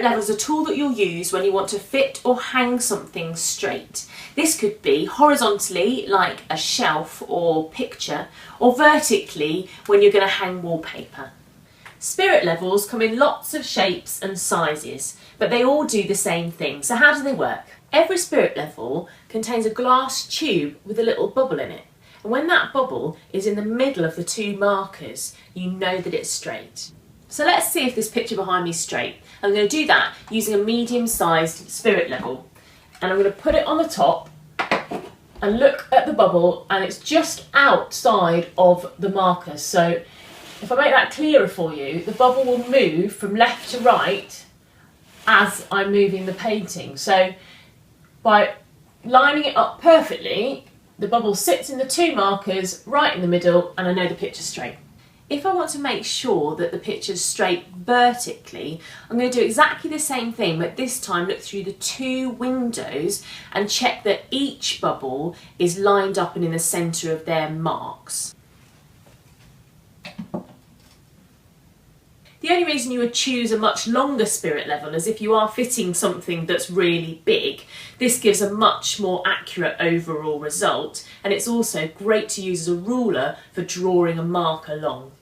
level is a tool that you'll use when you want to fit or hang something straight. This could be horizontally, like a shelf or picture, or vertically when you're going to hang wallpaper. Spirit levels come in lots of shapes and sizes, but they all do the same thing. So how do they work? Every spirit level contains a glass tube with a little bubble in it. And when that bubble is in the middle of the two markers, you know that it's straight. So let's see if this picture behind me is straight. I'm going to do that using a medium-sized spirit level. And I'm going to put it on the top and look at the bubble, and it's just outside of the markers. So if I make that clearer for you, the bubble will move from left to right as I'm moving the painting. So by lining it up perfectly, the bubble sits in the two markers right in the middle, and I know the picture's straight. If I want to make sure that the picture's straight vertically, I'm going to do exactly the same thing, but this time look through the two windows and check that each bubble is lined up and in the centre of their marks. The only reason you would choose a much longer spirit level is if you are fitting something that's really big. This gives a much more accurate overall result, and it's also great to use as a ruler for drawing a mark along.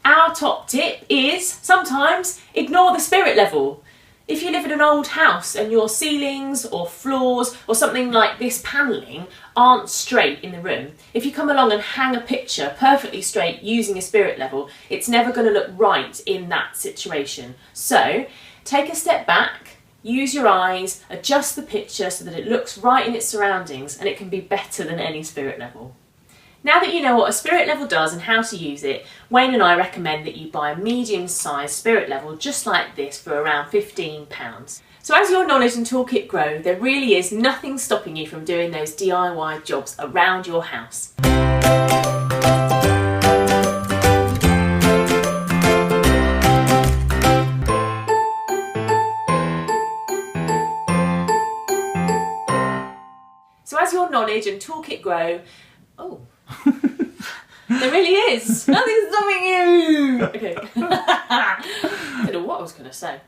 Our top tip is sometimes ignore the spirit level. If you live in an old house and your ceilings or floors or something like this panelling aren't straight in the room, if you come along and hang a picture perfectly straight using a spirit level, it's never going to look right in that situation. So take a step back, use your eyes, adjust the picture so that it looks right in its surroundings, and it can be better than any spirit level. Now that you know what a spirit level does and how to use it, Wayne and I recommend that you buy a medium-sized spirit level just like this for around £15. So as your knowledge and toolkit grow, there really is nothing stopping you from doing those DIY jobs around your house. So as your knowledge and toolkit grow, there really is. Nothing's stopping you. Okay. I don't know what I was going to say.